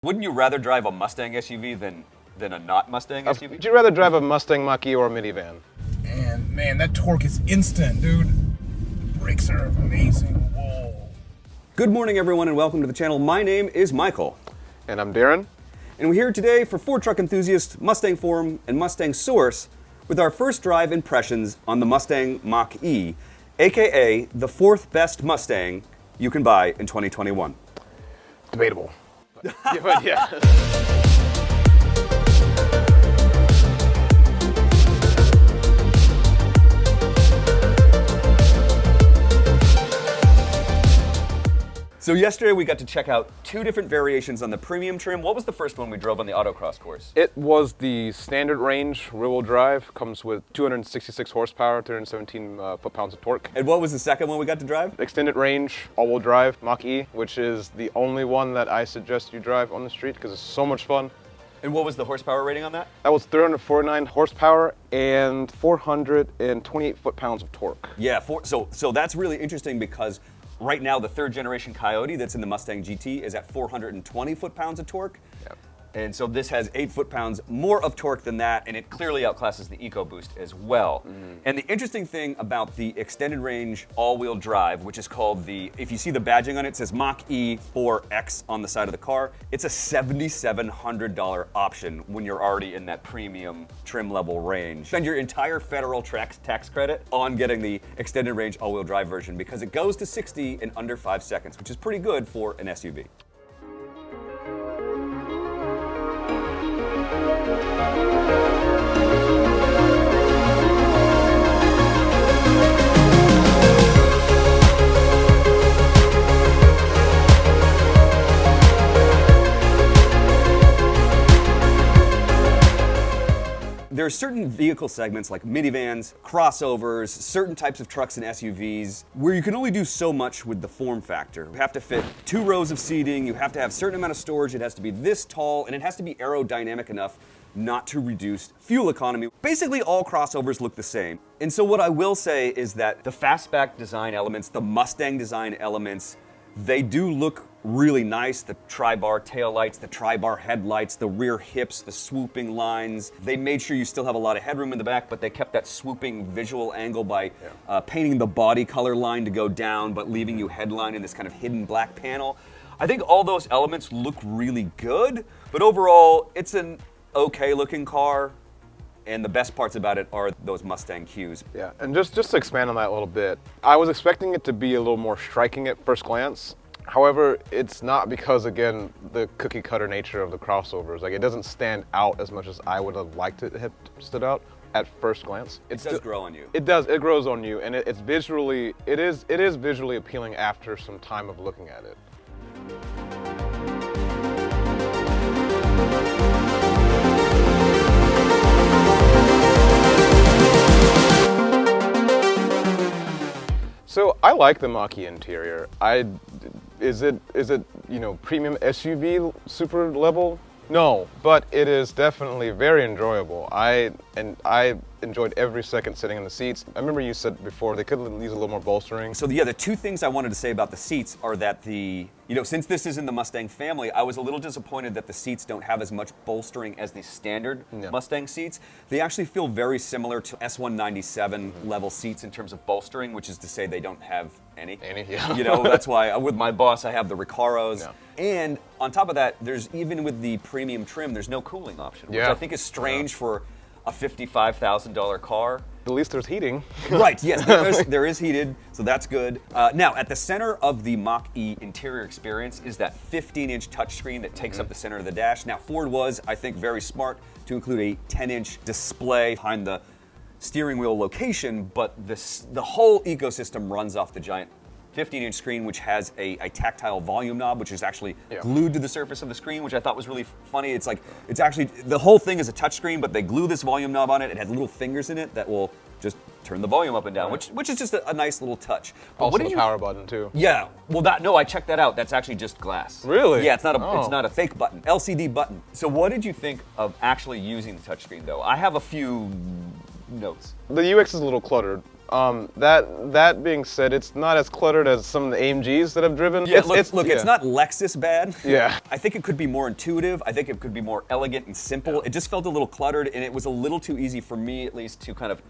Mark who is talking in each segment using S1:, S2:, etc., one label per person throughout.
S1: Wouldn't you rather drive a Mustang SUV than a not Mustang SUV?
S2: Would you rather drive a Mustang Mach-E or a minivan?
S3: And man, that torque is instant, dude. The brakes are amazing. Whoa.
S1: Good morning, everyone, and welcome to the channel. My name is Michael.
S2: And I'm Darren.
S1: And we're here today for Ford truck enthusiasts, Mustang Forum, and Mustang Source with our first drive impressions on the Mustang Mach-E, aka the fourth best Mustang you can buy in 2021.
S2: Debatable. Yeah, but yeah.
S1: So yesterday we got to check out two different variations on the premium trim. What was the first one we drove on the autocross course?
S2: It was the standard range rear-wheel drive. Comes with 266 horsepower, 317 foot-pounds of torque.
S1: And what was the second one we got to drive?
S2: Extended range all-wheel drive Mach-E, which is the only one that I suggest you drive on the street because it's so much fun.
S1: And what was the horsepower rating on that?
S2: That was 349 horsepower and 428 foot-pounds of torque.
S1: Yeah, so that's really interesting because right now the third generation Coyote that's in the Mustang GT is at 420 foot-pounds of torque.
S2: Yep.
S1: And so this has 8 foot-pounds more of torque than that, and it clearly outclasses the EcoBoost as well. And the interesting thing about the extended range all-wheel drive, which is called if you see the badging on it, it says Mach-E 4X on the side of the car. It's a $7,700 option when you're already in that premium trim level range. Spend your entire federal tax credit on getting the extended range all-wheel drive version because it goes to 60 in under 5 seconds, which is pretty good for an SUV. There are certain vehicle segments like minivans, crossovers, certain types of trucks and SUVs where you can only do so much with the form factor. You have to fit 2 rows of seating, you have to have a certain amount of storage, it has to be this tall, and it has to be aerodynamic enough not to reduce fuel economy. Basically all crossovers look the same. And so what I will say is that the fastback design elements, the Mustang design elements, they do look really nice. The tri-bar taillights, the tri-bar headlights, the rear hips, the swooping lines. They made sure you still have a lot of headroom in the back, but they kept that swooping visual angle by painting the body color line to go down, but leaving you headline in this kind of hidden black panel. I think all those elements look really good, but overall, it's an okay looking car. And the best parts about it are those Mustang cues.
S2: Yeah, and just to expand on that a little bit, I was expecting it to be a little more striking at first glance. However, it's not because, again, the cookie cutter nature of the crossovers. Like, it doesn't stand out as much as I would have liked it to have stood out at first glance.
S1: It does grow on you.
S2: It does, it grows on you, and it is visually appealing after some time of looking at it. So I like the Mach-E interior. Is it premium SUV super level? No, but it is definitely very enjoyable. I enjoyed every second sitting in the seats. I remember you said before they could use a little more bolstering.
S1: So the 2 things I wanted to say about the seats are that since this is in the Mustang family, I was a little disappointed that the seats don't have as much bolstering as the standard Mustang seats. They actually feel very similar to S197 level seats in terms of bolstering, which is to say they don't have any.
S2: Yeah.
S1: That's why with my boss I have the Recaros. Yeah. And on top of that, even with the premium trim, there's no cooling option, which I think is strange for a $55,000 car.
S2: At least there's heating.
S1: Right, yes, there is heated, so that's good. Now, at the center of the Mach-E interior experience is that 15-inch touchscreen that takes up the center of the dash. Now, Ford was, I think, very smart to include a 10-inch display behind the steering wheel location, but the whole ecosystem runs off the giant 15-inch screen, which has a tactile volume knob, which is actually glued to the surface of the screen, which I thought was really funny. It's actually, the whole thing is a touch screen, but they glue this volume knob on it. It has little fingers in it that will just turn the volume up and down, which is just a nice little touch. But
S2: also the power button too.
S1: Yeah, well I checked that out. That's actually just glass.
S2: Really?
S1: Yeah, it's not a fake button, LCD button. So what did you think of actually using the touchscreen though? I have a few notes.
S2: The UX is a little cluttered. That being said, it's not as cluttered as some of the AMGs that I've driven.
S1: Yeah, look, it's not Lexus bad.
S2: Yeah.
S1: I think it could be more intuitive. I think it could be more elegant and simple. It just felt a little cluttered, and it was a little too easy for me, at least, to kind of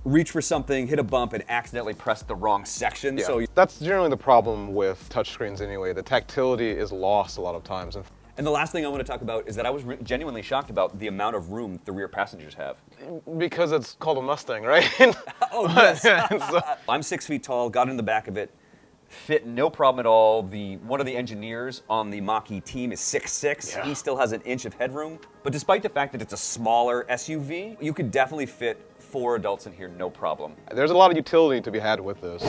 S1: reach for something, hit a bump, and accidentally press the wrong section.
S2: Yeah.
S1: So
S2: That's generally the problem with touchscreens anyway. The tactility is lost a lot of times.
S1: And the last thing I want to talk about is that I was genuinely shocked about the amount of room the rear passengers have.
S2: Because it's called a Mustang, right?
S1: Oh, yes. I'm 6 feet tall, got in the back of it, fit no problem at all. One of the engineers on the Mach-E team is 6'6".
S2: Yeah.
S1: He still has an inch of headroom. But despite the fact that it's a smaller SUV, you could definitely fit 4 adults in here, no problem.
S2: There's a lot of utility to be had with this.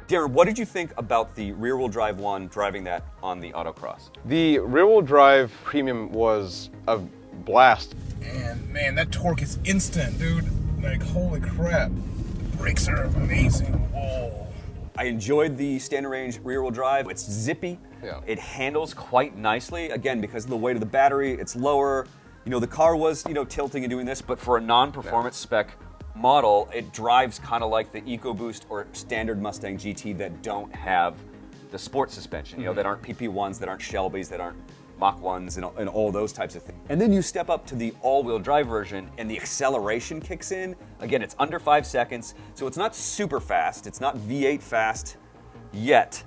S1: Darren, what did you think about the rear-wheel drive one, driving that on the autocross?
S2: The rear-wheel drive premium was a blast.
S3: And man, that torque is instant, dude. Like, holy crap. The brakes are amazing. Whoa.
S1: I enjoyed the standard range rear-wheel drive. It's zippy.
S2: Yeah.
S1: It handles quite nicely. Again, because of the weight of the battery, it's lower. You know, the car was, tilting and doing this, but for a non-performance spec model, it drives kind of like the EcoBoost or standard Mustang GT that don't have the sport suspension, that aren't PP1s, that aren't Shelbys, that aren't Mach-1s, and all those types of things. And then you step up to the all-wheel drive version, and the acceleration kicks in. Again, it's under 5 seconds, so it's not super fast. It's not V8 fast yet,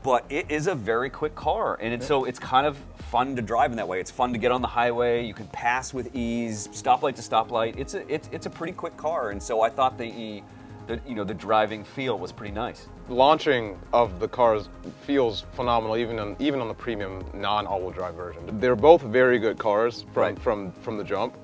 S1: but it is a very quick car, and so it's kind of fun to drive in that way. It's fun to get on the highway. You can pass with ease, stoplight to stoplight. It's a pretty quick car, and so I thought the driving feel was pretty nice.
S2: Launching of the cars feels phenomenal, even on the premium non-all-wheel drive version. They're both very good cars from the jump.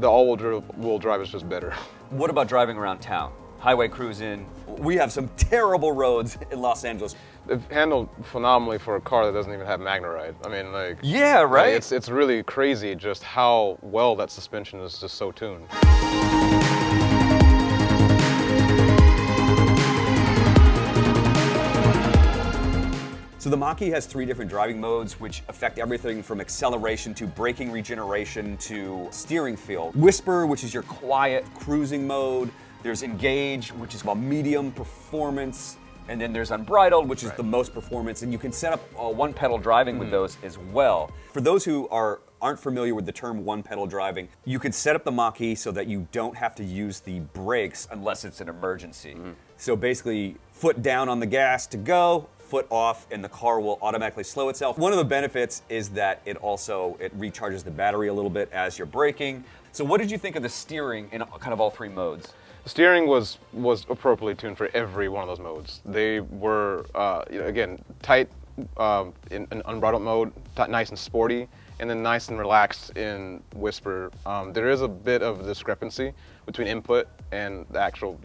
S2: The all-wheel drive is just better.
S1: What about driving around town? Highway cruising. We have some terrible roads in Los Angeles.
S2: They've handled phenomenally for a car that doesn't even have Magnaride. I mean, like,
S1: yeah, right.
S2: It's really crazy just how well that suspension is just so tuned.
S1: So the Mach-E has 3 different driving modes, which affect everything from acceleration to braking regeneration to steering feel. Whisper, which is your quiet cruising mode. There's Engage, which is about medium performance. And then there's Unbridled, which is the most performance. And you can set up one-pedal driving with those as well. For those who aren't familiar with the term one-pedal driving, you can set up the Mach-E so that you don't have to use the brakes unless it's an emergency. So basically, foot down on the gas to go, foot off, and the car will automatically slow itself. One of the benefits is that it recharges the battery a little bit as you're braking. So what did you think of the steering in kind of all 3 modes?
S2: The steering was appropriately tuned for every one of those modes. They were, again, tight in unbridled mode, nice and sporty, and then nice and relaxed in Whisper. There is a bit of discrepancy between input and the actual,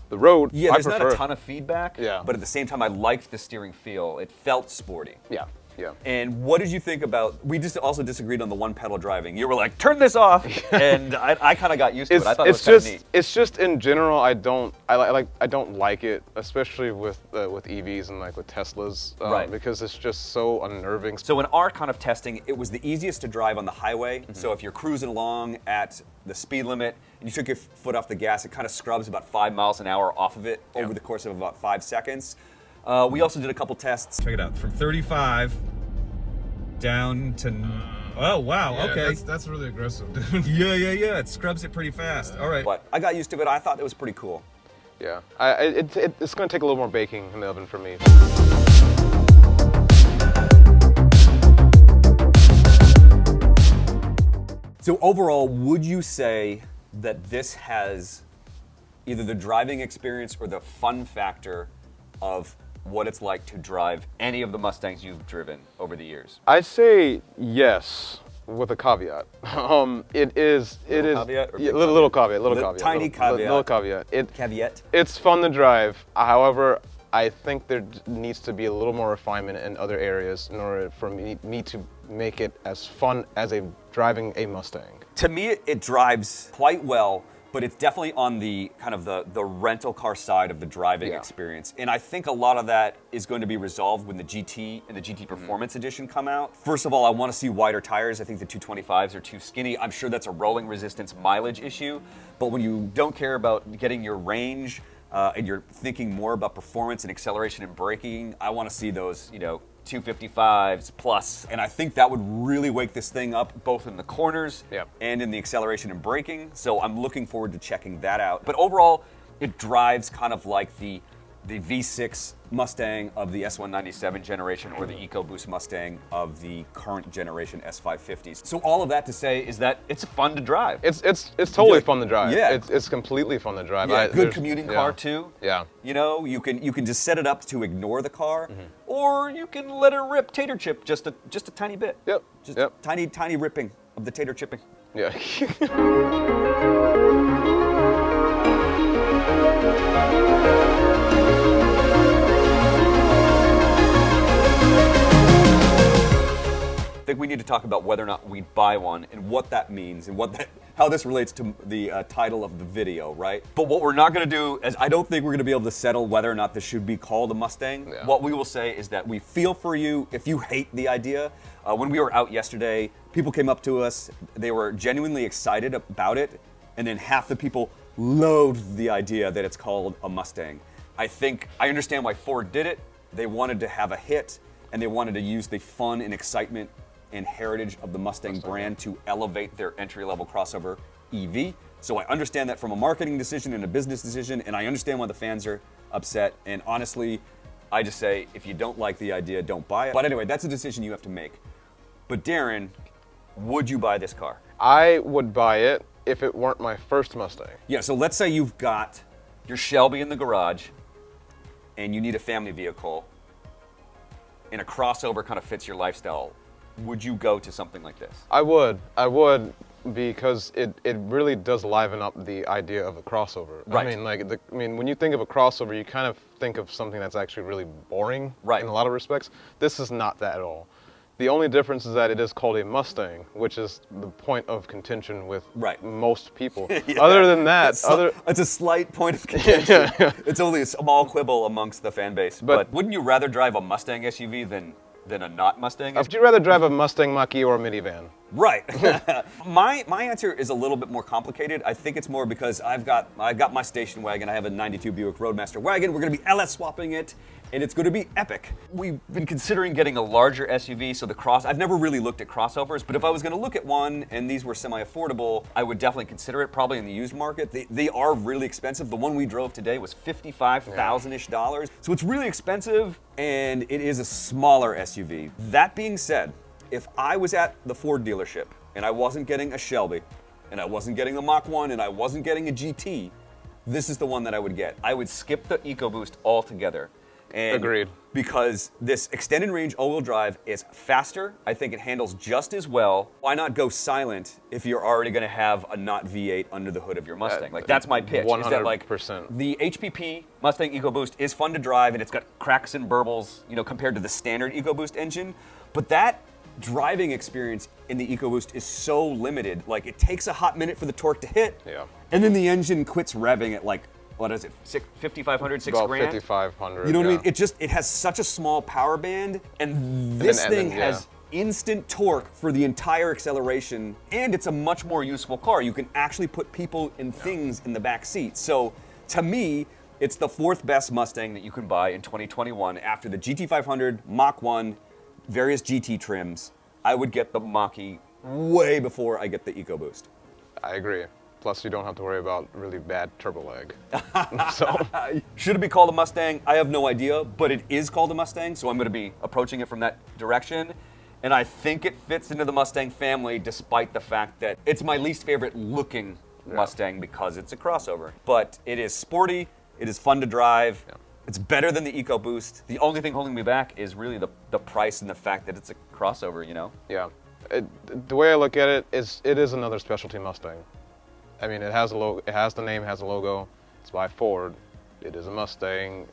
S2: the road.
S1: Yeah, there's not a ton of feedback, but at the same time, I liked the steering feel. It felt sporty.
S2: Yeah. Yeah.
S1: And what did you think about, we just also disagreed on the one-pedal driving. You were like, turn this off, and I kind of got used to it. I thought it was kind of neat.
S2: It's just, in general, I don't like it, especially with EVs and like with Teslas, because it's just so unnerving.
S1: So in our kind of testing, it was the easiest to drive on the highway. So if you're cruising along at the speed limit and you took your foot off the gas, it kind of scrubs about 5 miles an hour off of it over the course of about 5 seconds. We also did a couple tests.
S4: Check it out, from 35 down to, oh wow,
S3: Yeah,
S4: okay.
S3: That's really aggressive, dude.
S4: Yeah, it scrubs it pretty fast. All right.
S1: But I got used to it. I thought it was pretty cool.
S2: Yeah, it's going to take a little more baking in the oven for me.
S1: So overall, would you say that this has either the driving experience or the fun factor of what it's like to drive any of the Mustangs you've driven over the years?
S2: I'd say yes, with a caveat. It is.
S1: Caveat or big
S2: Little caveat. Little caveat.
S1: Tiny caveat.
S2: Little caveat.
S1: Caveat.
S2: It's fun to drive. However, I think there needs to be a little more refinement in other areas in order for me to make it as fun as driving a Mustang.
S1: To me, it drives quite well, but it's definitely on the kind of the rental car side of the driving experience. And I think a lot of that is going to be resolved when the GT and the GT Performance Edition come out. First of all, I want to see wider tires. I think the 225s are too skinny. I'm sure that's a rolling resistance mileage issue, but when you don't care about getting your range and you're thinking more about performance and acceleration and braking, I want to see those, 255s plus, and I think that would really wake this thing up both in the corners and in the acceleration and braking. So I'm looking forward to checking that out. But overall, it drives kind of like the V6 Mustang of the S197 generation or the EcoBoost Mustang of the current generation S550s. So all of that to say is that it's fun to drive.
S2: It's totally fun to drive.
S1: Yeah.
S2: It's completely fun to drive.
S1: Yeah, good commuting car too.
S2: Yeah.
S1: You can just set it up to ignore the car, or you can let it rip tater chip just a tiny bit.
S2: Yep.
S1: Just tiny ripping of the tater chipping.
S2: Yeah.
S1: I think we need to talk about whether or not we'd buy one and what that means and how this relates to the title of the video, right? But what we're not going to do is I don't think we're going to be able to settle whether or not this should be called a Mustang.
S2: Yeah.
S1: What we will say is that we feel for you if you hate the idea. When we were out yesterday, people came up to us. They were genuinely excited about it, and then half the people loathed the idea that it's called a Mustang. I understand why Ford did it. They wanted to have a hit, and they wanted to use the fun and excitement and heritage of the Mustang brand to elevate their entry-level crossover EV. So I understand that from a marketing decision and a business decision, and I understand why the fans are upset. And honestly, I just say, if you don't like the idea, don't buy it. But anyway, that's a decision you have to make. But Darren, would you buy this car?
S2: I would buy it if it weren't my first Mustang.
S1: Yeah, so let's say you've got your Shelby in the garage, and you need a family vehicle, and a crossover kind of fits your lifestyle. Would you go to something like this?
S2: I would, because it really does liven up the idea of a crossover.
S1: Right.
S2: I mean, when you think of a crossover, you kind of think of something that's actually really boring.
S1: Right.
S2: In a lot of respects, this is not that at all. The only difference is that it is called a Mustang, which is the point of contention with most people.
S1: Yeah.
S2: Other than that,
S1: it's a slight point of contention.
S2: Yeah.
S1: It's only a small quibble amongst the fan base. But wouldn't you rather drive a Mustang SUV than a not Mustang SUV?
S2: Would you rather drive a Mustang Mach-E or a minivan?
S1: Right. My answer is a little bit more complicated. I think it's more because I got my station wagon. I have a 92 Buick Roadmaster wagon. We're going to be LS swapping it, and it's going to be epic. We've been considering getting a larger SUV, so I've never really looked at crossovers, but if I was going to look at one and these were semi-affordable, I would definitely consider it, probably in the used market. They are really expensive. The one we drove today was $55,000-ish. So it's really expensive, and it is a smaller SUV. That being said, if I was at the Ford dealership and I wasn't getting a Shelby, and I wasn't getting a Mach-1, and I wasn't getting a GT, this is the one that I would get. I would skip the EcoBoost altogether. And
S2: Agreed.
S1: Because this extended range all-wheel drive is faster. I think it handles just as well. Why not go silent if you're already going to have a not V8 under the hood of your Mustang? That's my pitch.
S2: 100%.
S1: Is that the HPP Mustang EcoBoost is fun to drive, and it's got cracks and burbles, compared to the standard EcoBoost engine. But that driving experience in the EcoBoost is so limited. It takes a hot minute for the torque to hit, and then the engine quits revving at what is it, 5,500, $6,000?
S2: About 5,500.
S1: You know what I mean? It has such a small power band, and this thing has instant torque for the entire acceleration, and it's a much more useful car. You can actually put people and things in the back seat. So to me, it's the fourth best Mustang that you can buy in 2021 after the GT500, Mach-1, various GT trims. I would get the Mach-E way before I get the EcoBoost.
S2: I agree. Plus, you don't have to worry about really bad turbo lag. So,
S1: should it be called a Mustang? I have no idea, but it is called a Mustang, so I'm going to be approaching it from that direction. And I think it fits into the Mustang family, despite the fact that it's my least favorite looking Mustang because it's a crossover. But it is sporty, it is fun to drive. It's better than the EcoBoost. The only thing holding me back is really the price and the fact that it's a crossover,
S2: Yeah. The way I look at it is another specialty Mustang. I mean, it has a logo, it has the name, it has a logo. It's by Ford. It is a Mustang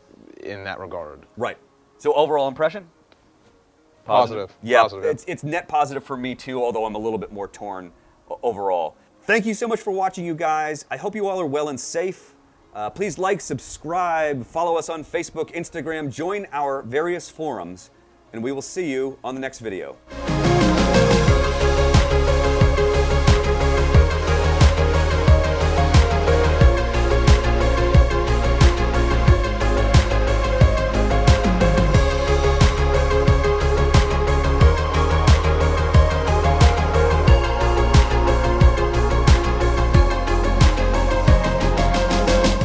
S2: in that regard.
S1: Right. So overall impression?
S2: Positive.
S1: Yeah,
S2: Positive.
S1: It's net positive for me too, although I'm a little bit more torn overall. Thank you so much for watching, you guys. I hope you all are well and safe. Please like, subscribe, follow us on Facebook, Instagram, join our various forums, and we will see you on the next video.